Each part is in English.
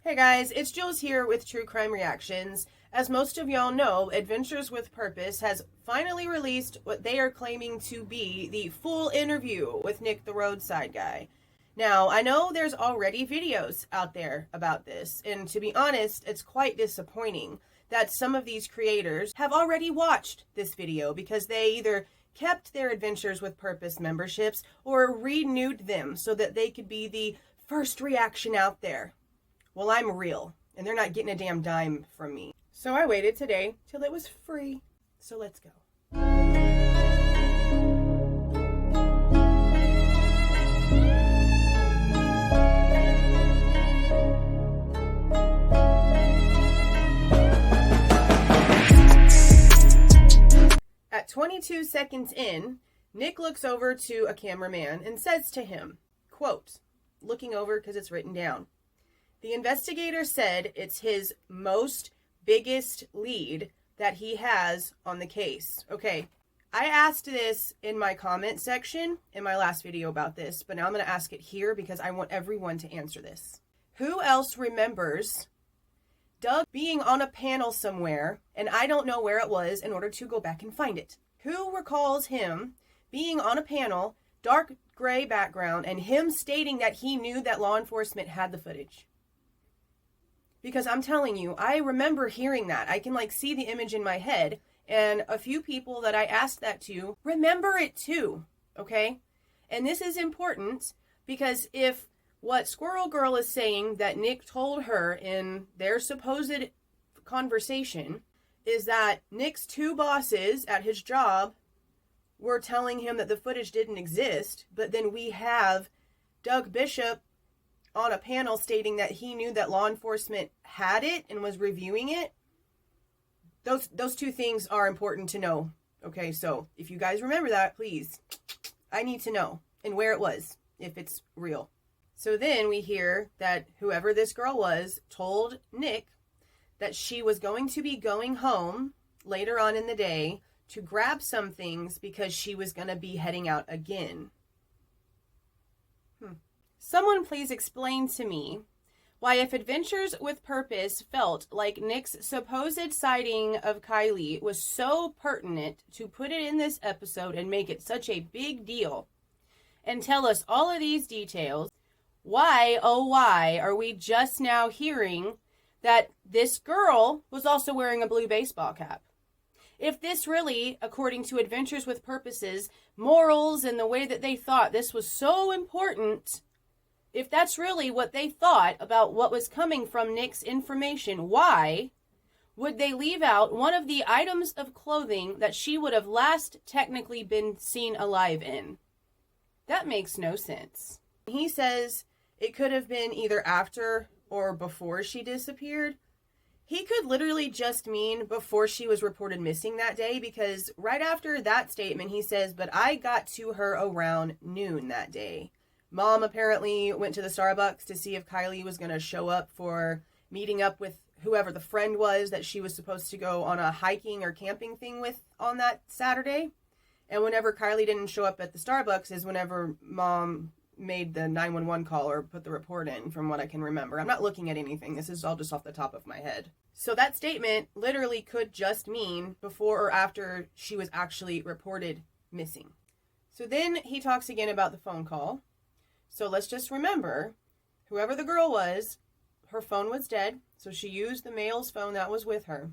Hey guys, it's Jules here with True Crime Reactions. As most of y'all know, Adventures with Purpose has finally released what they are claiming to be the full interview with Nick the Roadside Guy. Now, I know there's already videos out there about this, and to be honest, it's quite disappointing that some of these creators have already watched this video because they either kept their Adventures with Purpose memberships or renewed them so that they could be the first reaction out there. Well, I'm real, and they're not getting a damn dime from me. So I waited today till it was free. So let's go. At 22 seconds in, Nick looks over to a cameraman and says to him, quote, looking over because it's written down, "The investigator said it's his biggest lead that he has on the case." Okay, I asked this in my comment section in my last video about this, but now I'm going to ask it here because I want everyone to answer this. Who else remembers Doug being on a panel somewhere, and I don't know where it was in order to go back and find it? Who recalls him being on a panel, dark gray background, and him stating that he knew that law enforcement had the footage? Because I'm telling you, I remember hearing that. I can see the image in my head, and a few people that I asked that to remember it too, okay? And this is important because if what Squirrel Girl is saying that Nick told her in their supposed conversation is that Nick's two bosses at his job were telling him that the footage didn't exist, but then we have Doug Bishop on a panel stating that he knew that law enforcement had it and was reviewing it. Those two things are important to know. Okay, so if you guys remember that, please, I need to know and where it was, if it's real. So then we hear that whoever this girl was told Nick that she was going to be going home later on in the day to grab some things because she was going to be heading out again. Someone please explain to me why, if Adventures with Purpose felt like Nick's supposed sighting of KIELY was so pertinent to put it in this episode and make it such a big deal and tell us all of these details, why, oh why, are we just now hearing that this girl was also wearing a blue baseball cap? If this really, according to Adventures with Purpose's morals and the way that they thought this was so important, if that's really what they thought about what was coming from Nick's information, why would they leave out one of the items of clothing that she would have last technically been seen alive in? That makes no sense. He says it could have been either after or before she disappeared. He could literally just mean before she was reported missing that day, because right after that statement he says, "But I got to her around noon that day." Mom apparently went to the Starbucks to see if KIELY was going to show up for meeting up with whoever the friend was that she was supposed to go on a hiking or camping thing with on that Saturday. And whenever KIELY didn't show up at the Starbucks is whenever Mom made the 911 call or put the report in, from what I can remember. I'm not looking at anything. This is all just off the top of my head. So that statement literally could just mean before or after she was actually reported missing. So then he talks again about the phone call. So let's just remember, whoever the girl was, her phone was dead, so she used the male's phone that was with her,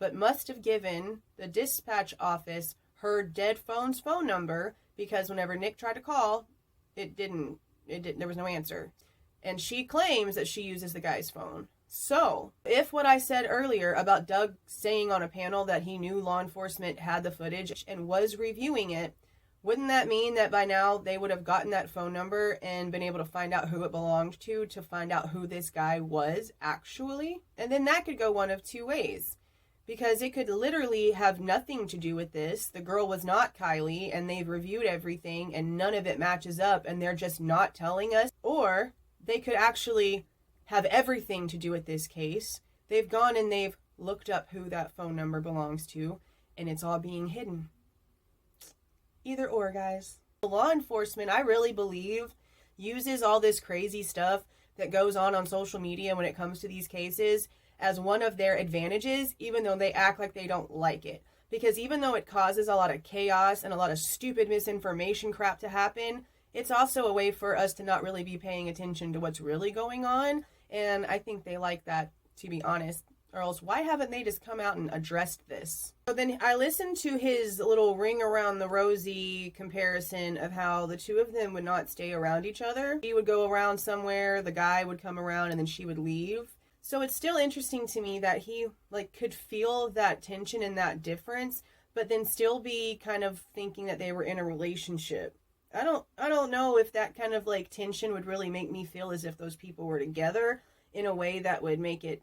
but must have given the dispatch office her dead phone's phone number, because whenever Nick tried to call, there was no answer. And she claims that she uses the guy's phone. So, if what I said earlier about Doug saying on a panel that he knew law enforcement had the footage and was reviewing it, wouldn't that mean that by now they would have gotten that phone number and been able to find out who it belonged to find out who this guy was actually? And then that could go one of two ways, because it could literally have nothing to do with this. The girl was not KIELY and they've reviewed everything and none of it matches up and they're just not telling us. Or they could actually have everything to do with this case. They've gone and they've looked up who that phone number belongs to and it's all being hidden. Either or, guys. Law enforcement, I really believe, uses all this crazy stuff that goes on social media when it comes to these cases as one of their advantages, even though they act like they don't like it. Because even though it causes a lot of chaos and a lot of stupid misinformation crap to happen, it's also a way for us to not really be paying attention to what's really going on. And I think they like that, to be honest. Or else, why haven't they just come out and addressed this? So then I listened to his little ring around the rosy comparison of how the two of them would not stay around each other. She would go around somewhere, the guy would come around, and then she would leave. So it's still interesting to me that he could feel that tension and that difference, but then still be kind of thinking that they were in a relationship. I don't know if that kind of tension would really make me feel as if those people were together in a way that would make it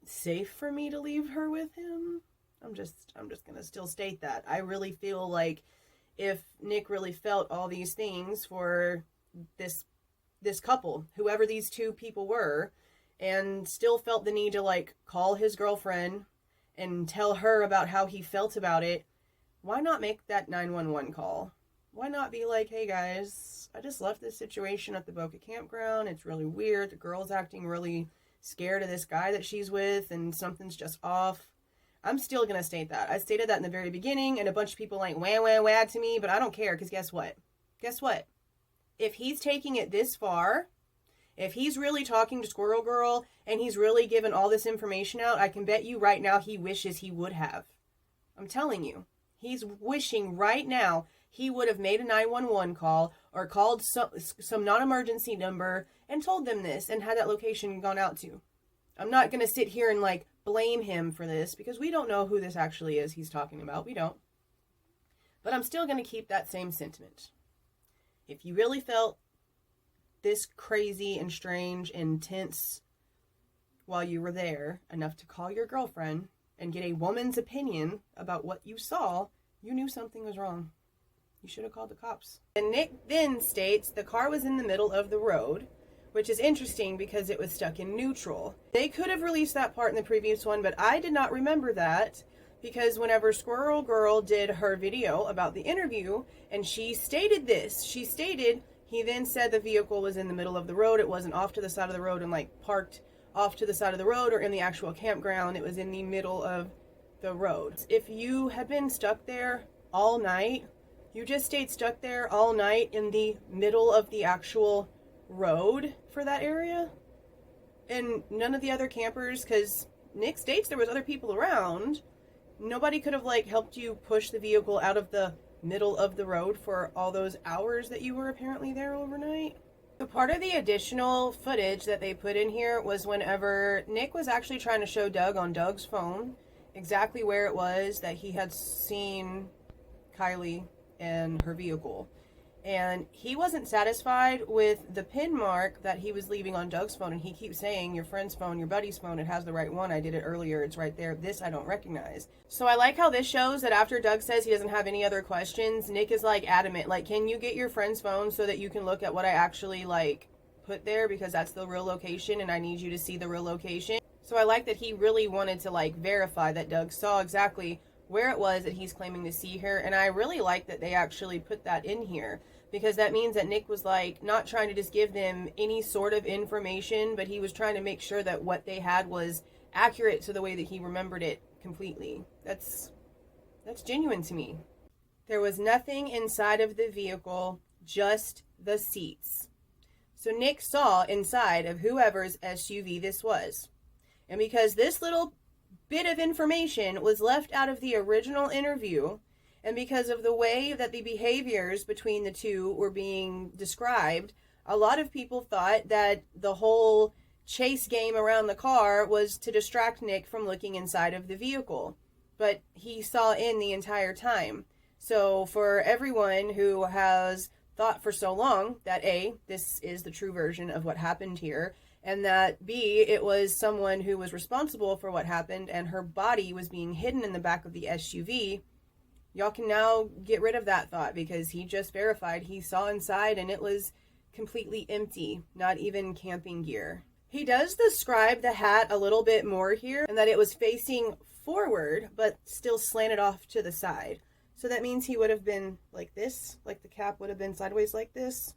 safe for me to leave her with him. I'm just gonna still state that. I really feel like if Nick really felt all these things for this couple, whoever these two people were, and still felt the need to call his girlfriend and tell her about how he felt about it, why not make that 911 call? Why not be like, hey guys, I just left this situation at the Boca campground. It's really weird. The girl's acting really scared of this guy that she's with and something's just off. I'm still going to state that. I stated that in the very beginning and a bunch of people wah to me, but I don't care because guess what? Guess what? If he's taking it this far, if he's really talking to Squirrel Girl and he's really given all this information out, I can bet you right now he wishes he would have. I'm telling you. He's wishing right now he would have made a 911 call or called some non-emergency number and told them this and had that location gone out to. I'm not going to sit here and blame him for this because we don't know who this actually is he's talking about. We don't. But I'm still going to keep that same sentiment. If you really felt this crazy and strange and tense while you were there enough to call your girlfriend and get a woman's opinion about what you saw, you knew something was wrong. You should have called the cops. And Nick then states the car was in the middle of the road, which is interesting because it was stuck in neutral. They could have released that part in the previous one, but I did not remember that because whenever Squirrel Girl did her video about the interview, and she stated this, he then said the vehicle was in the middle of the road. It wasn't off to the side of the road and parked off to the side of the road or in the actual campground. It was in the middle of the road. If you had been stuck there all night, you just stayed stuck there all night in the middle of the actual road for that area, and none of the other campers, because Nick states there was other people around, nobody could have helped you push the vehicle out of the middle of the road for all those hours that you were apparently there overnight. So part of the additional footage that they put in here was whenever Nick was actually trying to show Doug on Doug's phone exactly where it was that he had seen Kylie and her vehicle. And he wasn't satisfied with the pin mark that he was leaving on Doug's phone. And he keeps saying, your friend's phone, your buddy's phone, it has the right one. I did it earlier. It's right there. This I don't recognize. So I like how this shows that after Doug says he doesn't have any other questions, Nick is adamant. Can you get your friend's phone so that you can look at what I actually put there? Because that's the real location and I need you to see the real location. So I like that he really wanted to verify that Doug saw exactly where it was that he's claiming to see her. And I really like that they actually put that in here, because that means that Nick was not trying to just give them any sort of information, but he was trying to make sure that what they had was accurate to the way that he remembered it completely. That's genuine to me. There was nothing inside of the vehicle, just the seats. So Nick saw inside of whoever's SUV this was. And because this little bit of information was left out of the original interview, and because of the way that the behaviors between the two were being described, a lot of people thought that the whole chase game around the car was to distract Nick from looking inside of the vehicle. But he saw in the entire time. So for everyone who has thought for so long that A, this is the true version of what happened here, and that B, it was someone who was responsible for what happened and her body was being hidden in the back of the SUV, y'all can now get rid of that thought, because he just verified he saw inside and it was completely empty, not even camping gear. He does describe the hat a little bit more here, and that it was facing forward but still slanted off to the side. So that means he would have been like this, like the cap would have been sideways like this.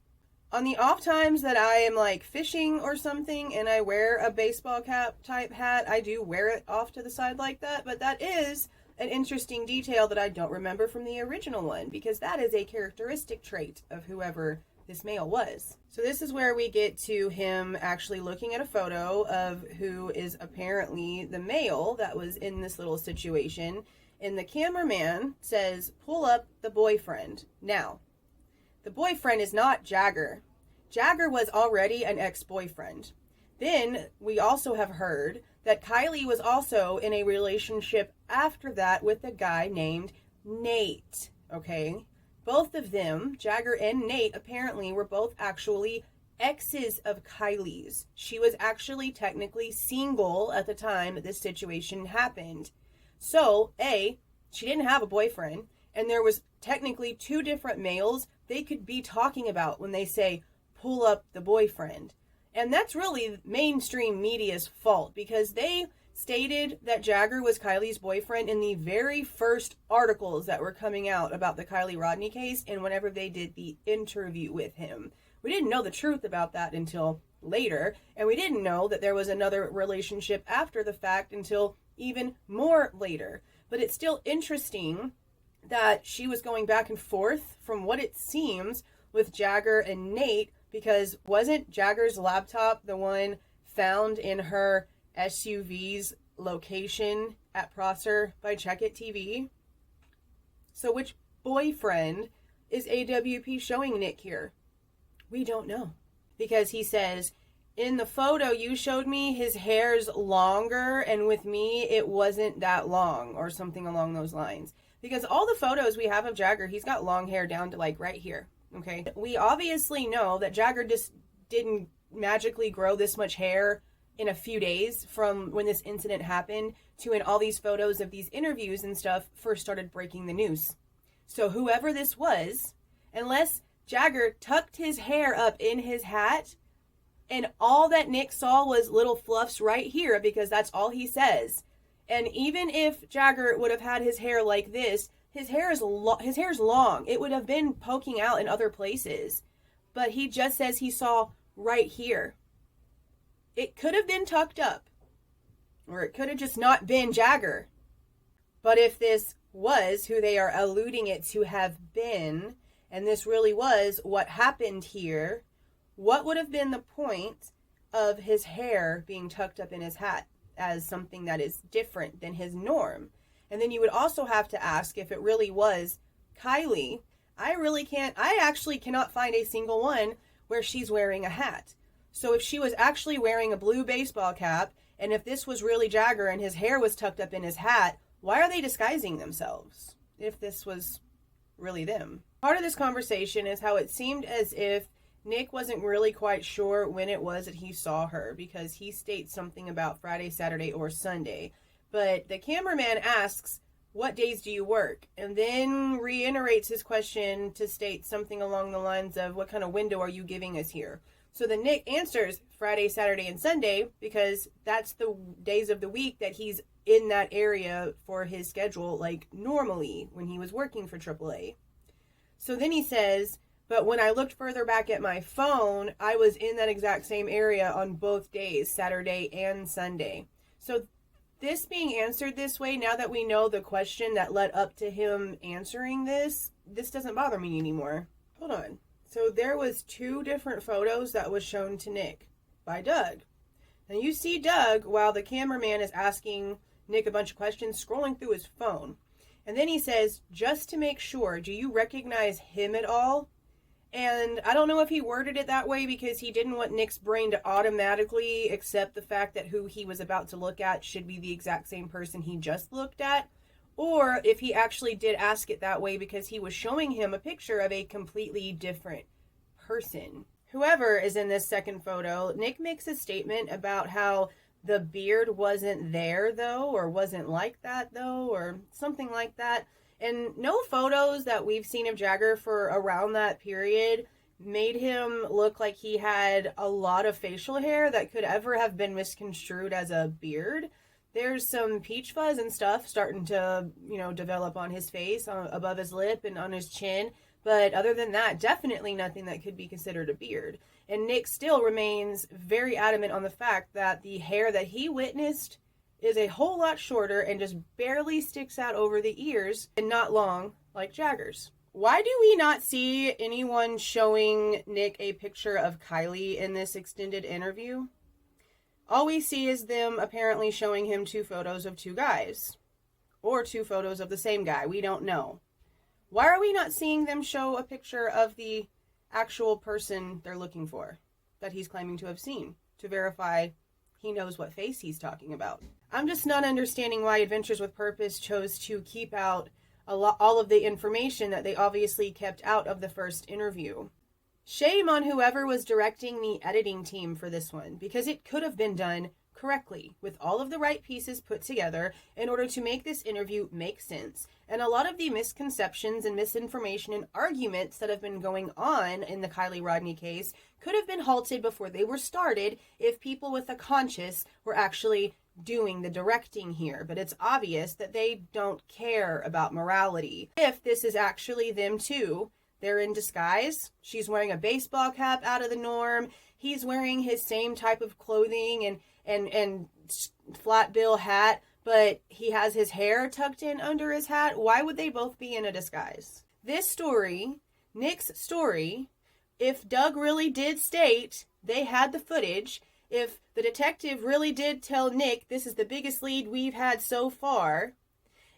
On the off times that I am like fishing or something and I wear a baseball cap type hat, I do wear it off to the side like that, but that is an interesting detail that I don't remember from the original one, because that is a characteristic trait of whoever this male was. So this is where we get to him actually looking at a photo of who is apparently the male that was in this little situation, and the cameraman says, "Pull up the boyfriend." Now, the boyfriend is not Jagger. Jagger was already an ex-boyfriend. Then we also have heard that Kylie was also in a relationship after that with a guy named Nate. Okay? Both of them, Jagger and Nate, apparently were both actually exes of Kylie's. She was actually technically single at the time that this situation happened. So, she didn't have a boyfriend, and there was technically two different males they could be talking about when they say, "Pull up the boyfriend." And that's really mainstream media's fault, because they stated that Jagger was Kylie's boyfriend in the very first articles that were coming out about the Kiely Rodni case, and whenever they did the interview with him. We didn't know the truth about that until later, and we didn't know that there was another relationship after the fact until even more later. But it's still interesting that she was going back and forth, from what it seems, with Jagger and Nate, because wasn't Jagger's laptop the one found in her SUV's location at Prosser by Check It TV? So which boyfriend is AWP showing Nick here? We don't know. Because he says, "In the photo you showed me, his hair's longer, and with me it wasn't that long," or something along those lines. Because all the photos we have of Jagger, he's got long hair down to like right here, okay? We obviously know that Jagger just didn't magically grow this much hair in a few days from when this incident happened to when all these photos of these interviews and stuff first started breaking the news. So whoever this was, unless Jagger tucked his hair up in his hat and all that Nick saw was little fluffs right here, because that's all he says. And even if Jagger would have had his hair like this, his hair's long. It would have been poking out in other places. But he just says he saw right here. It could have been tucked up. Or it could have just not been Jagger. But if this was who they are alluding it to have been, and this really was what happened here, what would have been the point of his hair being tucked up in his hat as something that is different than his norm? And then you would also have to ask, if it really was Kylie, I actually cannot find a single one where she's wearing a hat. So if she was actually wearing a blue baseball cap, and if this was really Jagger and his hair was tucked up in his hat, why are they disguising themselves if this was really them? Part of this conversation is how it seemed as if Nick wasn't really quite sure when it was that he saw her, because he states something about Friday, Saturday, or Sunday. But the cameraman asks, "What days do you work?" And then reiterates his question to state something along the lines of, "What kind of window are you giving us here?" So then Nick answers Friday, Saturday, and Sunday, because that's the days of the week that he's in that area for his schedule, like normally when he was working for AAA. So then he says, "But when I looked further back at my phone, I was in that exact same area on both days, Saturday and Sunday." So this being answered this way, now that we know the question that led up to him answering this doesn't bother me anymore. Hold on. So there was two different photos that was shown to Nick by Doug. And you see Doug, while the cameraman is asking Nick a bunch of questions, scrolling through his phone. And then he says, "Just to make sure, do you recognize him at all?" And I don't know if he worded it that way because he didn't want Nick's brain to automatically accept the fact that who he was about to look at should be the exact same person he just looked at, or if he actually did ask it that way because he was showing him a picture of a completely different person. Whoever is in this second photo, Nick makes a statement about how the beard wasn't there though, or wasn't like that though, or something like that. And no photos that we've seen of Jagger for around that period made him look like he had a lot of facial hair that could ever have been misconstrued as a beard. There's some peach fuzz and stuff starting to, develop on his face, above his lip and on his chin. But other than that, definitely nothing that could be considered a beard. And Nick still remains very adamant on the fact that the hair that he witnessed is a whole lot shorter and just barely sticks out over the ears and not long like Jagger's. Why do we not see anyone showing Nick a picture of Kylie in this extended interview? All we see is them apparently showing him 2 photos of 2 guys. Or 2 photos of the same guy. We don't know. Why are we not seeing them show a picture of the actual person they're looking for, that he's claiming to have seen, to verify he knows what face he's talking about? I'm just not understanding why Adventures with Purpose chose to keep out all of the information that they obviously kept out of the first interview. Shame on whoever was directing the editing team for this one, because it could have been done correctly, with all of the right pieces put together in order to make this interview make sense. And a lot of the misconceptions and misinformation and arguments that have been going on in the KIELY Rodnni case could have been halted before they were started if people with a conscience were actually doing the directing here. But it's obvious that they don't care about morality. If this is actually them too, they're in disguise. She's wearing a baseball cap out of the norm. He's wearing his same type of clothing and flat bill hat, but he has his hair tucked in under his hat. Why would they both be in a disguise? This story, Nick's story, if Doug really did state they had the footage, if the detective really did tell Nick this is the biggest lead we've had so far,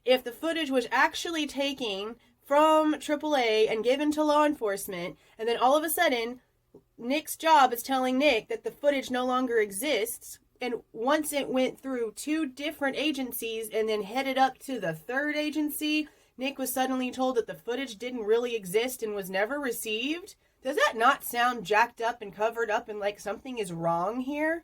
if the footage was actually taken from AAA and given to law enforcement, and then all of a sudden Nick's job is telling Nick that the footage no longer exists, and once it went through 2 different agencies and then headed up to the 3rd agency, Nick was suddenly told that the footage didn't really exist and was never received. Does that not sound jacked up and covered up and like something is wrong here?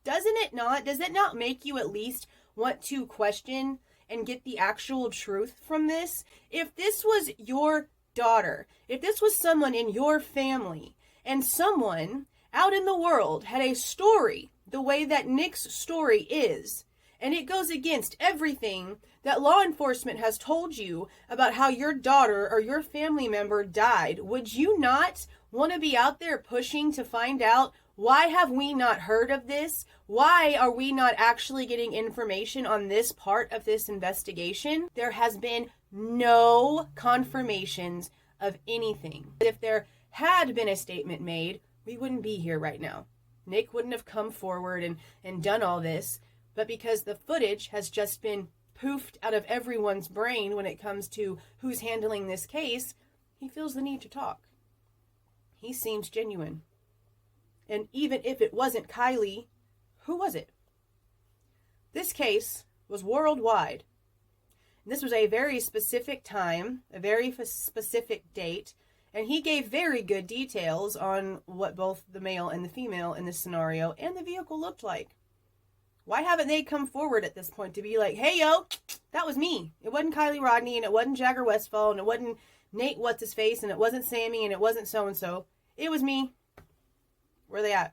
Doesn't it not? Does it not make you at least want to question and get the actual truth from this? If this was your daughter, if this was someone in your family, and someone out in the world had a story the way that Nick's story is, and it goes against everything that law enforcement has told you about how your daughter or your family member died, would you not want to be out there pushing to find out, why have we not heard of this? Why are we not actually getting information on this part of this investigation? There has been no confirmations of anything. If there had been a statement made, we wouldn't be here right now. Nick wouldn't have come forward and done all this, but because the footage has just been poofed out of everyone's brain when it comes to who's handling this case, he feels the need to talk. He seems genuine. And even if it wasn't Kylie, who was it? This case was worldwide. This was a very specific time, a very specific date, and he gave very good details on what both the male and the female in this scenario and the vehicle looked like. Why haven't they come forward at this point to be like, hey, yo, that was me. It wasn't Kylie Rodnni, and it wasn't Jagger Westfall, and it wasn't Nate What's-His-Face, and it wasn't Sammy, and it wasn't so-and-so. It was me. Where are they at?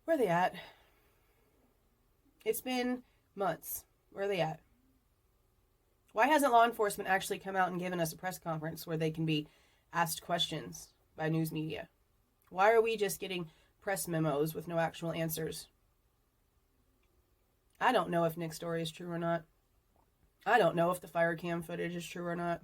Where are they at? It's been months. Where are they at? Why hasn't law enforcement actually come out and given us a press conference where they can be asked questions by news media? Why are we just getting press memos with no actual answers? I don't know if Nick's story is true or not. I don't know if the fire cam footage is true or not.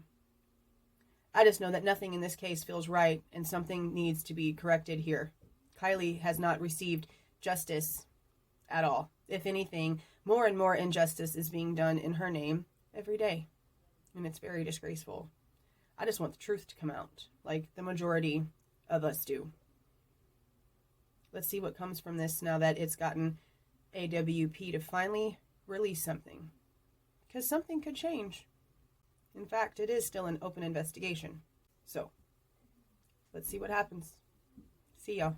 I just know that nothing in this case feels right and something needs to be corrected here. Kylie has not received justice at all. If anything, more and more injustice is being done in her name every day. And it's very disgraceful. I just want the truth to come out, like the majority of us do. Let's see what comes from this now that it's gotten AWP to finally release something. Because something could change. In fact, it is still an open investigation. So, let's see what happens. See y'all.